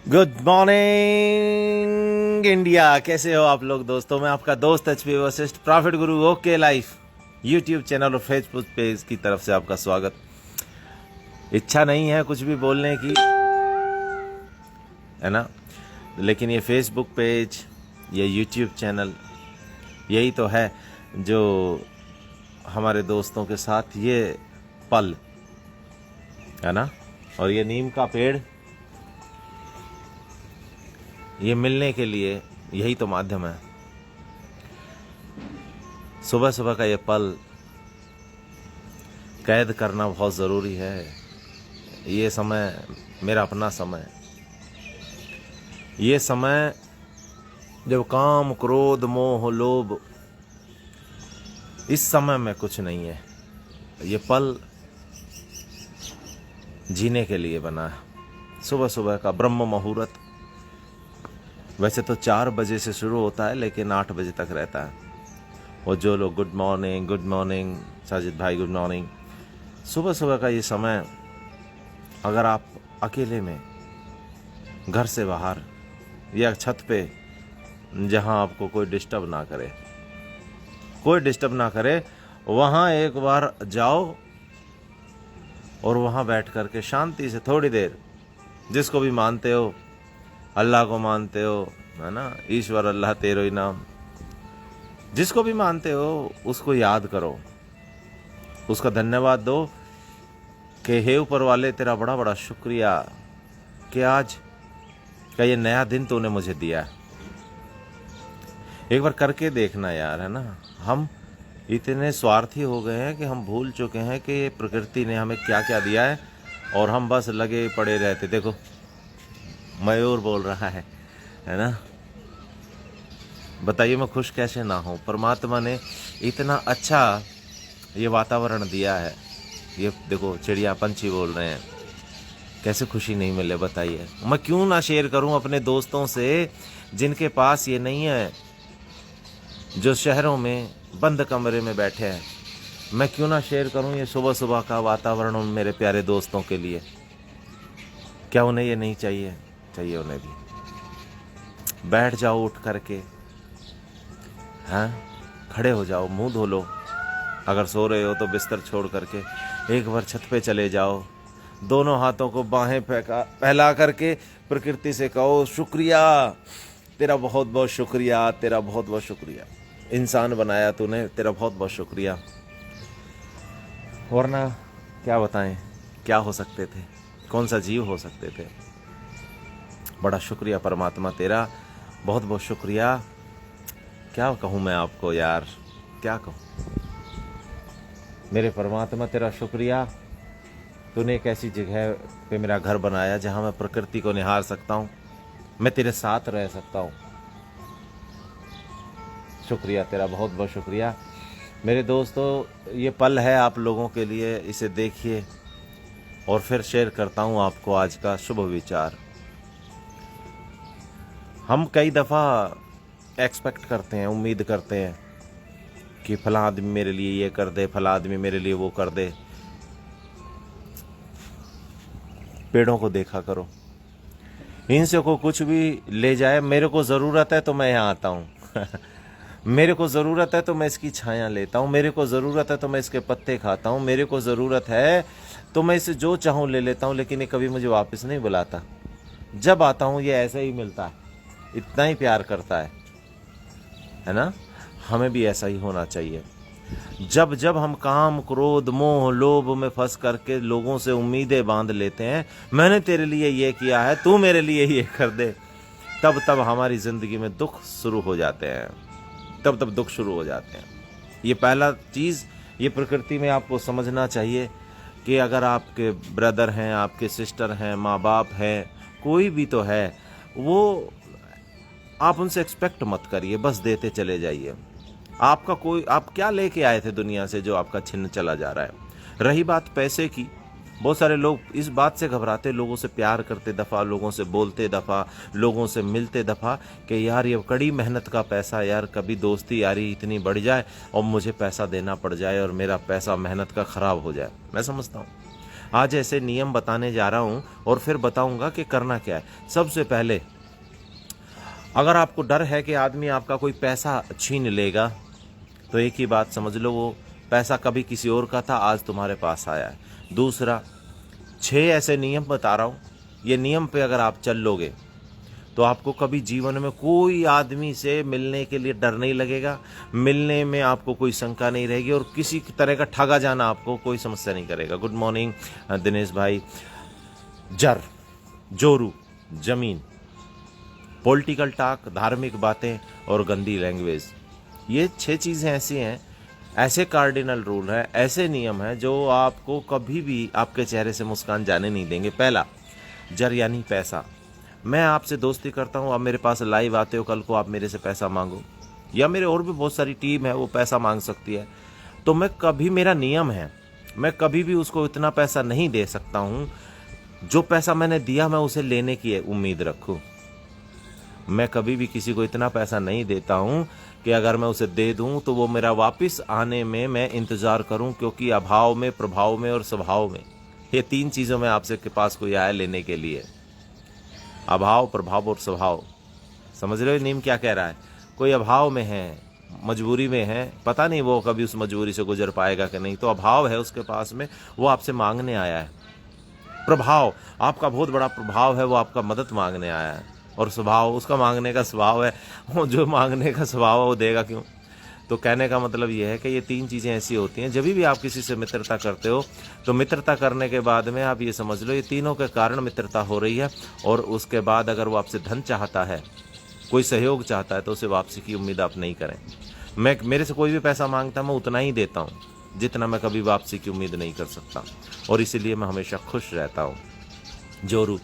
Good morning India. कैसे हो आप लोग दोस्तों? मैं आपका दोस्त एचपी वशिष्ठ, प्रॉफिट गुरु ओके लाइफ यूट्यूब चैनल और फेसबुक पेज की तरफ से आपका स्वागत। इच्छा नहीं है कुछ भी बोलने की, है ना, लेकिन ये फेसबुक पेज, ये यूट्यूब चैनल, यही तो है जो हमारे दोस्तों के साथ ये पल, है ना। और ये नीम का पेड़, ये मिलने के लिए यही तो माध्यम है। सुबह सुबह का ये पल कैद करना बहुत ज़रूरी है। ये समय मेरा अपना समय, ये समय जब काम क्रोध मोह लोभ, इस समय में कुछ नहीं है। ये पल जीने के लिए बना है। सुबह सुबह का ब्रह्म मुहूर्त वैसे तो 4 बजे से शुरू होता है, लेकिन 8 बजे तक रहता है। वो जो लोग गुड मॉर्निंग साजिद भाई, गुड मॉर्निंग। सुबह सुबह का ये समय, अगर आप अकेले में घर से बाहर या छत पे, जहाँ आपको कोई डिस्टर्ब ना करे, वहाँ एक बार जाओ और वहाँ बैठ कर के शांति से थोड़ी देर, जिसको भी मानते हो, अल्लाह को मानते हो, है ना, ईश्वर अल्लाह तेरो ही नाम, जिसको भी मानते हो उसको याद करो, उसका धन्यवाद दो कि हे ऊपर वाले, तेरा बड़ा बड़ा शुक्रिया कि आज का ये नया दिन तूने मुझे दिया है। एक बार करके देखना यार, है ना। हम इतने स्वार्थी हो गए हैं कि हम भूल चुके हैं कि ये प्रकृति ने हमें क्या क्या दिया है, और हम बस लगे पड़े रहते। देखो मयूर बोल रहा है ना। बताइए मैं खुश कैसे ना हूँ। परमात्मा ने इतना अच्छा ये वातावरण दिया है। ये देखो चिड़िया पंछी बोल रहे हैं, कैसे खुशी नहीं मिले बताइए। मैं क्यों ना शेयर करूं अपने दोस्तों से जिनके पास ये नहीं है, जो शहरों में बंद कमरे में बैठे हैं। मैं क्यों ना शेयर करूं ये सुबह सुबह का वातावरण उन मेरे प्यारे दोस्तों के लिए। क्या उन्हें ये नहीं चाहिए? चाहिए उन्हें भी। बैठ जाओ उठ करके, हाँ, खड़े हो जाओ, मुंह धो लो। अगर सो रहे हो तो बिस्तर छोड़ करके एक बार छत पे चले जाओ, दोनों हाथों को बाहें फैला करके प्रकृति से कहो, शुक्रिया, तेरा बहुत बहुत शुक्रिया, तेरा बहुत बहुत शुक्रिया। इंसान बनाया तूने, तेरा बहुत बहुत शुक्रिया। वरना क्या बताएं, क्या हो सकते थे, कौन सा जीव हो सकते थे। बड़ा शुक्रिया परमात्मा तेरा, बहुत बहुत शुक्रिया। क्या कहूँ मैं आपको यार, क्या कहूँ। मेरे परमात्मा तेरा शुक्रिया, तूने एक ऐसी जगह पे मेरा घर बनाया जहाँ मैं प्रकृति को निहार सकता हूँ, मैं तेरे साथ रह सकता हूँ। शुक्रिया तेरा, बहुत बहुत शुक्रिया। मेरे दोस्तों, ये पल है आप लोगों के लिए, इसे देखिए। और फिर शेयर करता हूँ आपको आज का शुभ विचार। हम कई दफ़ा एक्सपेक्ट करते हैं, उम्मीद करते हैं कि फला आदमी मेरे लिए ये कर दे, फला आदमी मेरे लिए वो कर दे। पेड़ों को देखा करो, इनसे को कुछ भी ले जाए, मेरे को ज़रूरत है तो मैं यहाँ आता हूँ मेरे को ज़रूरत है तो मैं इसकी छाया लेता हूँ, मेरे को ज़रूरत है तो मैं इसके पत्ते खाता हूँ, मेरे को ज़रूरत है तो मैं इसे जो चाहूँ ले लेता हूँ, लेकिन ये कभी मुझे वापस नहीं बुलाता। जब आता हूँ ये ऐसे ही मिलता है, इतना ही प्यार करता है ना। हमें भी ऐसा ही होना चाहिए। जब जब हम काम क्रोध मोह लोभ में फंस करके लोगों से उम्मीदें बांध लेते हैं, मैंने तेरे लिए ये किया है, तू मेरे लिए ये कर दे, तब तब हमारी जिंदगी में दुख शुरू हो जाते हैं, तब दुख शुरू हो जाते हैं। ये पहला चीज़, ये प्रकृति में आपको समझना चाहिए कि अगर आपके ब्रदर हैं, आपके सिस्टर हैं, माँ बाप हैं, कोई भी तो है, वो आप उनसे एक्सपेक्ट मत करिए, बस देते चले जाइए। आपका कोई, आप क्या लेके आए थे दुनिया से जो आपका छिन्न चला जा रहा है। रही बात पैसे की, बहुत सारे लोग इस बात से घबराते, लोगों से प्यार करते दफ़ा, लोगों से बोलते दफ़ा, लोगों से मिलते दफ़ा कि यार ये कड़ी मेहनत का पैसा, यार कभी दोस्ती यारी इतनी बढ़ जाए और मुझे पैसा देना पड़ जाए और मेरा पैसा मेहनत का ख़राब हो जाए। मैं समझता हूँ आज ऐसे नियम बताने जा रहा हूँ और फिर बताऊंगा कि करना क्या है। सबसे पहले, अगर आपको डर है कि आदमी आपका कोई पैसा छीन लेगा, तो एक ही बात समझ लो, वो पैसा कभी किसी और का था, आज तुम्हारे पास आया है। दूसरा, 6 ऐसे नियम बता रहा हूँ, ये नियम पे अगर आप चल लोगे तो आपको कभी जीवन में कोई आदमी से मिलने के लिए डर नहीं लगेगा, मिलने में आपको कोई शंका नहीं रहेगी और किसी तरह का ठगा जाना आपको कोई समस्या नहीं करेगा। गुड मॉर्निंग दिनेश भाई। जर, जोरू, जमीन, पॉलिटिकल टॉक, धार्मिक बातें और गंदी लैंग्वेज, ये 6 चीज़ें ऐसी हैं, ऐसे कार्डिनल रूल हैं, ऐसे नियम हैं जो आपको कभी भी आपके चेहरे से मुस्कान जाने नहीं देंगे। पहला, जर यानी पैसा। मैं आपसे दोस्ती करता हूँ, आप मेरे पास लाइव आते हो, कल को आप मेरे से पैसा मांगो, या मेरे और भी बहुत सारी टीम है वो पैसा मांग सकती है, तो मैं कभी, मेरा नियम है, मैं कभी भी उसको इतना पैसा नहीं दे सकता हूँ, जो पैसा मैंने दिया मैं उसे लेने की उम्मीद रखूँ। मैं कभी भी किसी को इतना पैसा नहीं देता हूँ कि अगर मैं उसे दे दूँ तो वो मेरा वापस आने में मैं इंतज़ार करूँ, क्योंकि अभाव में, प्रभाव में और स्वभाव में, ये 3 चीज़ों में आपसे के पास कोई आया लेने के लिए। अभाव, प्रभाव और स्वभाव, समझ रहे हो नियम क्या कह रहा है? कोई अभाव में है, मजबूरी में है, पता नहीं वो कभी उस मजबूरी से गुजर पाएगा कि नहीं, तो अभाव है उसके पास में, वो आपसे मांगने आया है। प्रभाव, आपका बहुत बड़ा प्रभाव है, वो आपका मदद मांगने आया है। और स्वभाव, उसका मांगने का स्वभाव है, वो जो मांगने का स्वभाव है वो देगा क्यों? तो कहने का मतलब ये है कि ये 3 चीज़ें ऐसी होती हैं, जब भी आप किसी से मित्रता करते हो तो मित्रता करने के बाद में आप ये समझ लो ये तीनों के कारण मित्रता हो रही है, और उसके बाद अगर वो आपसे धन चाहता है, कोई सहयोग चाहता है, तो उसे वापसी की उम्मीद आप नहीं करें। मेरे से कोई भी पैसा मांगता है, मैं उतना ही देता हूँ जितना मैं कभी वापसी की उम्मीद नहीं कर सकता, और इसीलिए मैं हमेशा खुश रहता हूँ। जोरू,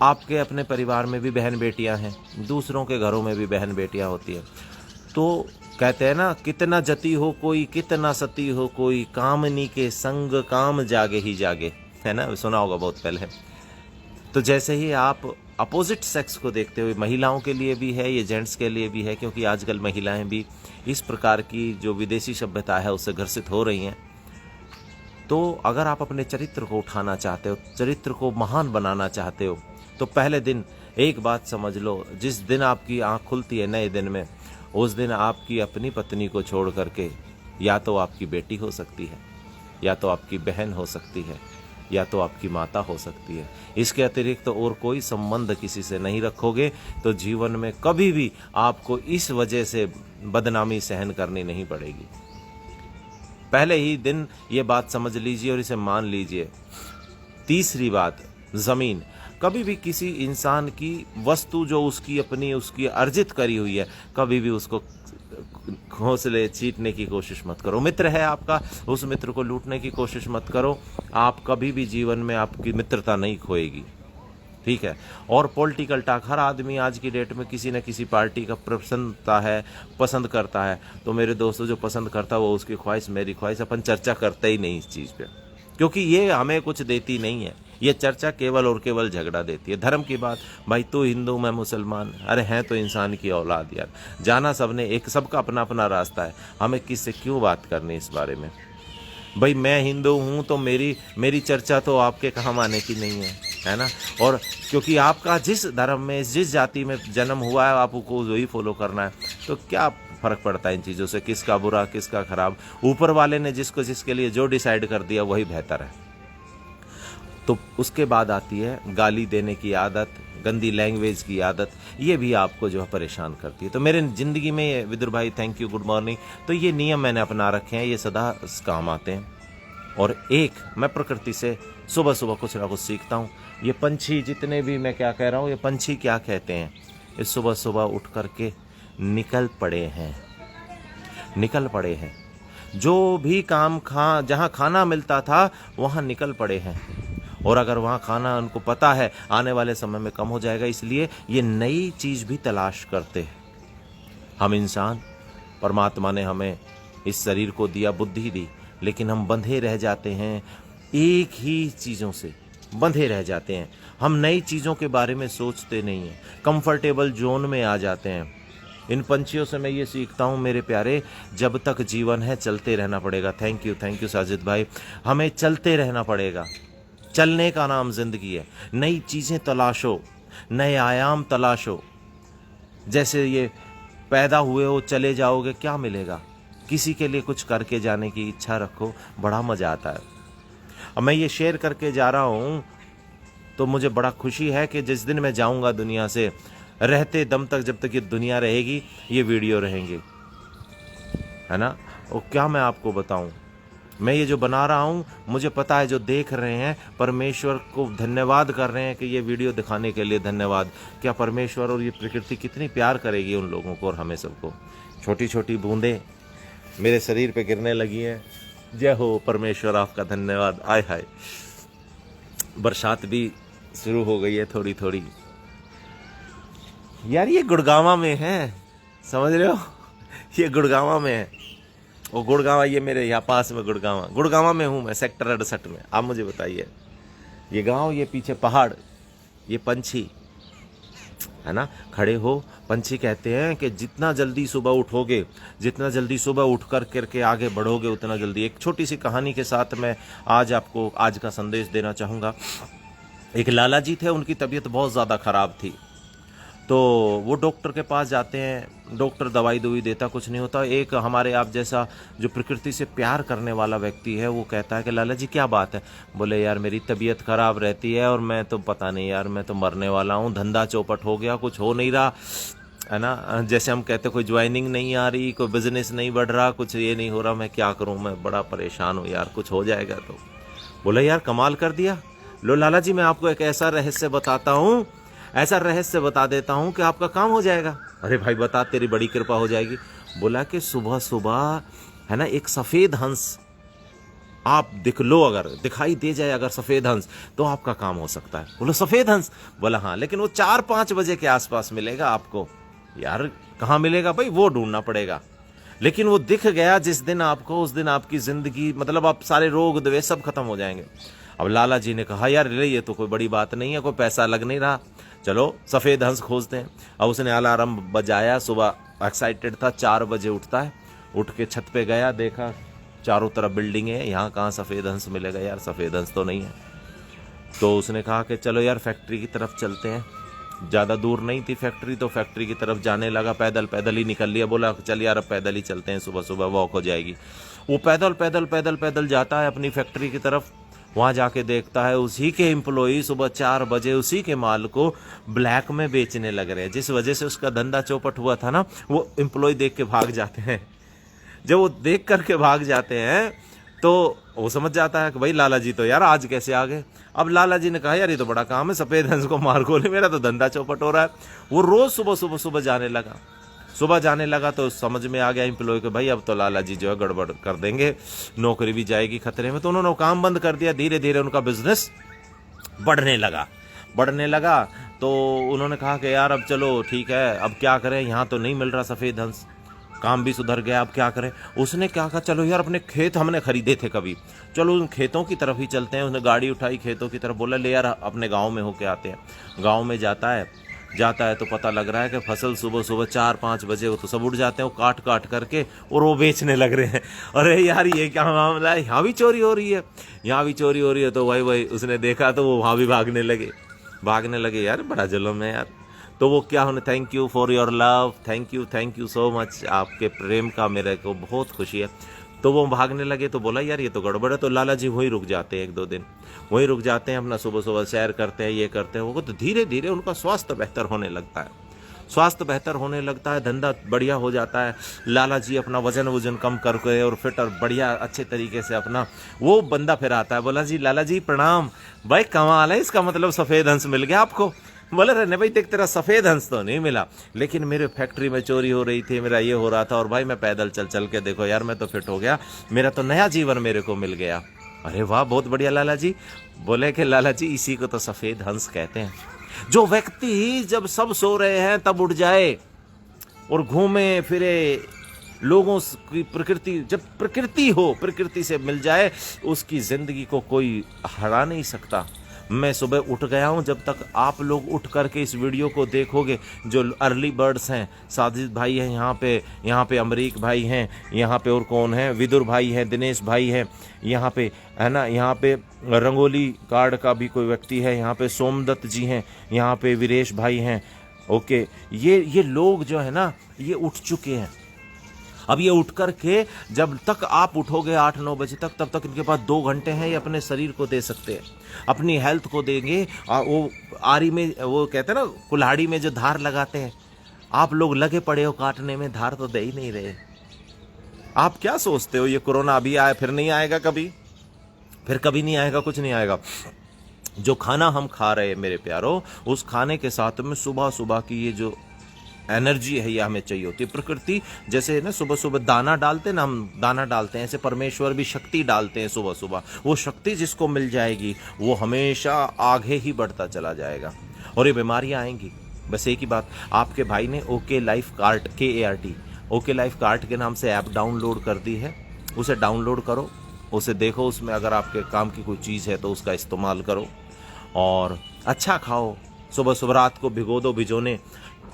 आपके अपने परिवार में भी बहन बेटियां हैं, दूसरों के घरों में भी बहन बेटियां होती हैं, तो कहते हैं ना, कितना जति हो कोई, कितना सती हो कोई, कामनी के संग काम जागे ही जागे, है ना, सुना होगा बहुत पहले। तो जैसे ही आप अपोजिट सेक्स को देखते हुए, महिलाओं के लिए भी है ये, जेंट्स के लिए भी है, क्योंकि आजकल महिलाएं भी इस प्रकार की जो विदेशी सभ्यता है उससे ग्रसित हो रही हैं। तो अगर आप अपने चरित्र को उठाना चाहते हो, चरित्र को महान बनाना चाहते हो, तो पहले दिन एक बात समझ लो, जिस दिन आपकी आँख खुलती है नए दिन में, उस दिन आपकी अपनी पत्नी को छोड़ करके या तो आपकी बेटी हो सकती है, या तो आपकी बहन हो सकती है, या तो आपकी माता हो सकती है। इसके अतिरिक्त तो और कोई संबंध किसी से नहीं रखोगे तो जीवन में कभी भी आपको इस वजह से बदनामी सहन करनी नहीं पड़ेगी। पहले ही दिन ये बात समझ लीजिए और इसे मान लीजिए। तीसरी बात, जमीन। कभी भी किसी इंसान की वस्तु जो उसकी अपनी, उसकी अर्जित करी हुई है, कभी भी उसको घोंसले छीटने की कोशिश मत करो। मित्र है आपका, उस मित्र को लूटने की कोशिश मत करो। आप कभी भी जीवन में आपकी मित्रता नहीं खोएगी, ठीक है। और पॉलिटिकल टॉक, हर आदमी आज की डेट में किसी न किसी पार्टी का पसंद करता है। तो मेरे दोस्तों, जो पसंद करता है वो उसकी ख्वाहिश मेरी ख्वाहिश, अपन चर्चा करते ही नहीं इस चीज़ पे, क्योंकि ये हमें कुछ देती नहीं है। ये चर्चा केवल और केवल झगड़ा देती है। धर्म की बात, भाई तू हिंदू मैं मुसलमान, अरे हैं तो इंसान की औलाद यार, जाना सबने एक, सबका अपना अपना रास्ता है, हमें किससे क्यों बात करनी इस बारे में। भाई मैं हिंदू हूँ तो मेरी चर्चा तो आपके काम आने की नहीं है ना। और क्योंकि आपका जिस धर्म में, जिस जाति में जन्म हुआ है, आपको वही फॉलो करना है, तो क्या फर्क पड़ता है इन चीज़ों से, किसका बुरा किसका खराब। ऊपर वाले ने जिसके लिए जो डिसाइड कर दिया वही बेहतर है। तो उसके बाद आती है गाली देने की आदत, गंदी लैंग्वेज की आदत, ये भी आपको जो है परेशान करती है। तो मेरे ज़िंदगी में विदुर भाई, थैंक यू, गुड मॉर्निंग, तो ये नियम मैंने अपना रखे हैं, ये सदा काम आते हैं। और एक, मैं प्रकृति से सुबह सुबह कुछ ना कुछ सीखता हूँ। ये पंछी जितने भी, मैं क्या कह रहा हूँ, ये पंछी क्या कहते हैं, ये सुबह सुबह उठ करके निकल पड़े हैं, जो भी काम जहाँ खाना मिलता था वहाँ निकल पड़े हैं। और अगर वहाँ खाना उनको पता है आने वाले समय में कम हो जाएगा, इसलिए ये नई चीज़ भी तलाश करते हैं। हम इंसान, परमात्मा ने हमें इस शरीर को दिया, बुद्धि दी, लेकिन हम बंधे रह जाते हैं, एक ही चीज़ों से बंधे रह जाते हैं। हम नई चीज़ों के बारे में सोचते नहीं हैं, कंफर्टेबल जोन में आ जाते हैं। इन पंछियों से मैं ये सीखता हूँ मेरे प्यारे, जब तक जीवन है चलते रहना पड़ेगा। थैंक यू साजिद भाई। हमें चलते रहना पड़ेगा, चलने का नाम जिंदगी है। नई चीज़ें तलाशो, नए आयाम तलाशो। जैसे ये पैदा हुए हो चले जाओगे, क्या मिलेगा? किसी के लिए कुछ करके जाने की इच्छा रखो, बड़ा मज़ा आता है। अब मैं ये शेयर करके जा रहा हूँ तो मुझे बड़ा खुशी है कि जिस दिन मैं जाऊँगा दुनिया से, रहते दम तक, जब तक ये दुनिया रहेगी, ये वीडियो रहेंगे, है ना। और क्या मैं आपको बताऊँ, मैं ये जो बना रहा हूँ, मुझे पता है जो देख रहे हैं परमेश्वर को धन्यवाद कर रहे हैं कि ये वीडियो दिखाने के लिए धन्यवाद। क्या परमेश्वर और ये प्रकृति कितनी प्यार करेगी उन लोगों को और हमें सबको। छोटी छोटी बूंदें मेरे शरीर पे गिरने लगी हैं। जय हो परमेश्वर, आपका धन्यवाद। आय हाय, बरसात भी शुरू हो गई है थोड़ी थोड़ी। यार ये गुड़गांवा में है, समझ रहे हो, ये गुड़गांवा में है। वो गुड़गांवा, ये मेरे यहाँ पास में गुड़गांवा में हूँ मैं, सेक्टर 68 में। आप मुझे बताइए, ये गांव, ये पीछे पहाड़, ये पंछी, है ना, खड़े हो। पंछी कहते हैं कि जितना जल्दी सुबह उठोगे, जितना जल्दी सुबह उठ करके आगे बढ़ोगे, उतना जल्दी। एक छोटी सी कहानी के साथ मैं आज आपको आज का संदेश देना चाहूँगा। एक लाला जी थे, उनकी तबीयत बहुत ज़्यादा ख़राब थी, तो वो डॉक्टर के पास जाते हैं। डॉक्टर दवाई देता, कुछ नहीं होता। एक हमारे आप जैसा जो प्रकृति से प्यार करने वाला व्यक्ति है, वो कहता है कि लाला जी क्या बात है? बोले यार मेरी तबीयत ख़राब रहती है और मैं तो पता नहीं यार, मैं तो मरने वाला हूँ, धंधा चौपट हो गया, कुछ हो नहीं रहा, है ना। जैसे हम कहते कोई ज्वाइनिंग नहीं आ रही, कोई बिजनेस नहीं बढ़ रहा, कुछ ये नहीं हो रहा, मैं क्या करूँ, मैं बड़ा परेशान हूँ यार, कुछ हो जाएगा तो। बोला यार कमाल कर दिया, लो लाला जी मैं आपको एक ऐसा रहस्य बताता हूँ, ऐसा रहस्य बता देता हूँ कि आपका काम हो जाएगा। अरे भाई बता, तेरी बड़ी कृपा हो जाएगी। बोला कि सुबह सुबह, है ना, एक सफ़ेद हंस आप दिख लो, अगर दिखाई दे जाए अगर सफ़ेद हंस, तो आपका काम हो सकता है। बोलो सफ़ेद हंस? बोला हाँ, लेकिन वो 4-5 बजे के आसपास मिलेगा आपको। यार कहाँ मिलेगा भाई, वो ढूंढना पड़ेगा। लेकिन वो दिख गया जिस दिन आपको, उस दिन आपकी ज़िंदगी, मतलब आप सारे रोग द्वेष सब खत्म हो जाएंगे। अब लाला जी ने कहा यार ये तो कोई बड़ी बात नहीं है, कोई पैसा लग नहीं रहा, चलो सफ़ेद हंस खोजते हैं। अब उसने अलार्म बजाया, सुबह एक्साइटेड था, 4 बजे उठता है, उठ के छत पे गया, देखा चारों तरफ बिल्डिंग है, यहाँ कहाँ सफ़ेद हंस मिलेगा यार, सफ़ेद हंस तो नहीं है। तो उसने कहा कि चलो यार फैक्ट्री की तरफ चलते हैं। ज़्यादा दूर नहीं थी फैक्ट्री, तो फैक्ट्री की तरफ जाने लगा, पैदल ही निकल लिया। बोला चल यार अब पैदल ही चलते हैं, सुबह सुबह वॉक हो जाएगी। वो पैदल जाता है अपनी फैक्ट्री की तरफ। वहाँ जाके देखता है उसी के एम्प्लॉई सुबह 4 बजे उसी के माल को ब्लैक में बेचने लग रहे हैं। जिस वजह से उसका धंधा चौपट हुआ था ना, वो एम्प्लॉय देख के भाग जाते हैं। जब वो देख करके भाग जाते हैं तो वो समझ जाता है कि भाई लाला जी तो यार आज कैसे आ गए। अब लाला जी ने कहा यार ये तो बड़ा काम है, सफ़ेद हंस को मार गोले, मेरा तो धंधा चौपट हो रहा है। वो रोज़ सुबह जाने लगा। सुबह जाने लगा तो समझ में आ गया एम्प्लॉय के भाई अब तो लाला जी जो है गड़बड़ कर देंगे, नौकरी भी जाएगी खतरे में। तो उन्होंने काम बंद कर दिया। धीरे धीरे उनका बिजनेस बढ़ने लगा। तो उन्होंने कहा कि यार अब चलो ठीक है, अब क्या करें, यहाँ तो नहीं मिल रहा सफ़ेद हंस, काम भी सुधर गया, अब क्या करें। उसने क्या कहा, चलो यार अपने खेत हमने खरीदे थे कभी, चलो उन खेतों की तरफ ही चलते हैं। उसने गाड़ी उठाई खेतों की तरफ। बोला ले यार अपने गाँव में होके आते हैं। गाँव में जाता है तो पता लग रहा है कि फसल सुबह 4-5 बजे वो तो सब उठ जाते हैं, वो काट करके और वो बेचने लग रहे हैं। अरे यार ये क्या मामला है, यहाँ भी चोरी हो रही है, तो वही उसने देखा तो वो वहाँ भी भागने लगे। यार बड़ा जुल्म है यार। तो वो क्या होने, thank you for your love, thank you so much, आपके प्रेम का मेरे को बहुत खुशी है। तो वो भागने लगे। तो बोला यार ये तो गड़बड़ है। तो लाला जी वहीं रुक जाते हैं, 1-2 दिन वहीं रुक जाते हैं, अपना सुबह सैर करते हैं, ये करते हैं वो। तो धीरे धीरे उनका स्वास्थ्य बेहतर होने लगता है, धंधा बढ़िया हो जाता है। लाला जी अपना वजन कम करके और फिट और बढ़िया अच्छे तरीके से अपना वो बंदा फिर आता है। बोला जी लाला जी प्रणाम, भाई कमाल है, इसका मतलब सफ़ेद हंस मिल गया आपको। बोले रहने भाई देख तेरा सफ़ेद हंस तो नहीं मिला, लेकिन मेरे फैक्ट्री में चोरी हो रही थी, मेरा ये हो रहा था, और भाई मैं पैदल चल के देखो यार मैं तो फिट हो गया, मेरा तो नया जीवन मेरे को मिल गया। अरे वाह बहुत बढ़िया लाला जी। बोले कि लाला जी इसी को तो सफ़ेद हंस कहते हैं। जो व्यक्ति जब सब सो रहे हैं तब उठ जाए और घूमे फिरे, लोगों की प्रकृति, जब प्रकृति से मिल जाए, उसकी ज़िंदगी को कोई हरा नहीं सकता। मैं सुबह उठ गया हूं। जब तक आप लोग उठ करके इस वीडियो को देखोगे, जो अर्ली बर्ड्स हैं, साजिद भाई हैं यहाँ पे अमरीक भाई हैं, यहाँ पे और कौन है, विदुर भाई हैं, दिनेश भाई हैं, यहाँ पे है ना, यहाँ पे रंगोली कार्ड का भी कोई व्यक्ति है, यहाँ पे सोमदत्त जी हैं, यहाँ पे वीरेश भाई हैं। ओके, ये लोग जो है ना, ये उठ चुके हैं। अब ये उठ कर के जब तक आप उठोगे 8-9 बजे तक, तब तक इनके पास 2 घंटे हैं, ये अपने शरीर को दे सकते हैं, अपनी हेल्थ को देंगे। वो आरी में, वो कहते हैं ना कुल्हाड़ी में जो धार लगाते हैं, आप लोग लगे पड़े हो काटने में, धार तो दे ही नहीं रहे। आप क्या सोचते हो ये कोरोना अभी आया फिर नहीं आएगा, फिर कभी नहीं आएगा, कुछ नहीं आएगा। जो खाना हम खा रहे हैं मेरे प्यारों, उस खाने के साथ में सुबह सुबह की ये जो एनर्जी है, ये हमें चाहिए होती है। प्रकृति जैसे ना सुबह सुबह दाना डालते हैं ना, हम दाना डालते हैं, ऐसे परमेश्वर भी शक्ति डालते हैं सुबह सुबह। वो शक्ति जिसको मिल जाएगी वो हमेशा आगे ही बढ़ता चला जाएगा और ये बीमारियां आएंगी। बस एक ही बात, आपके भाई ने okay life cart, KART, okay life cart के नाम से ऐप डाउनलोड कर दी है। उसे डाउनलोड करो, उसे देखो, उसमें अगर आपके काम की कोई चीज़ है तो उसका इस्तेमाल करो और अच्छा खाओ। सुबह सुबह रात को भिगो दो, भिजोने,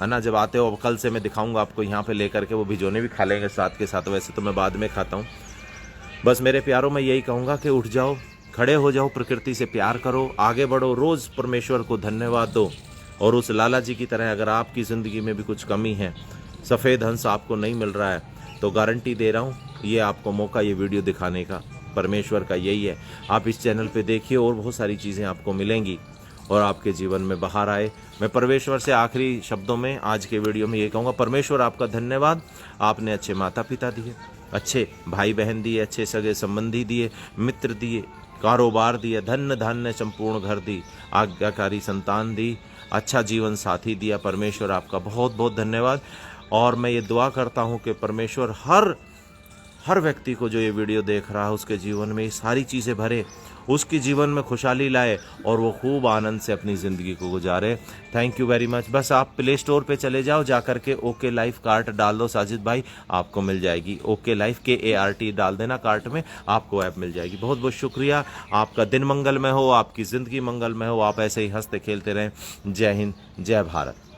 है ना, जब आते हो कल से मैं दिखाऊंगा आपको यहाँ पे लेकर के, वो भिजोने भी खा लेंगे साथ के साथ। वैसे तो मैं बाद में खाता हूँ। बस मेरे प्यारों, मैं यही कहूँगा कि उठ जाओ, खड़े हो जाओ, प्रकृति से प्यार करो, आगे बढ़ो, रोज़ परमेश्वर को धन्यवाद दो। और उस लाला जी की तरह अगर आपकी ज़िंदगी में भी कुछ कमी है, सफ़ेद हंस आपको नहीं मिल रहा है, तो गारंटी दे रहा हूँ, ये आपको मौका, ये वीडियो दिखाने का परमेश्वर का यही है। आप इस चैनल पे देखिए और बहुत सारी चीज़ें आपको मिलेंगी और आपके जीवन में बाहर आए। मैं परमेश्वर से आखिरी शब्दों में आज के वीडियो में ये कहूँगा, परमेश्वर आपका धन्यवाद, आपने अच्छे माता पिता दिए, अच्छे भाई बहन दिए, अच्छे सगे संबंधी दिए, मित्र दिए, कारोबार दिए, धन्य धान्य संपूर्ण घर दी, आज्ञाकारी संतान दी, अच्छा जीवन साथी दिया। परमेश्वर आपका बहुत बहुत धन्यवाद। और मैं ये दुआ करता हूँ कि परमेश्वर हर व्यक्ति को जो ये वीडियो देख रहा है उसके जीवन में ये सारी चीज़ें भरे, उसके जीवन में खुशहाली लाए और वो खूब आनंद से अपनी ज़िंदगी को गुजारे। Thank you very much. बस आप प्ले स्टोर पे चले जाओ, जा करके ओके लाइफ कार्ट डाल दो साजिद भाई, आपको मिल जाएगी। ओके लाइफ KART डाल देना कार्ट में, आपको ऐप मिल जाएगी। बहुत बहुत शुक्रिया। आपका दिन मंगलमय हो, आपकी ज़िंदगी मंगलमय हो, आप ऐसे ही हंसते खेलते रहें। जय हिंद, जय भारत।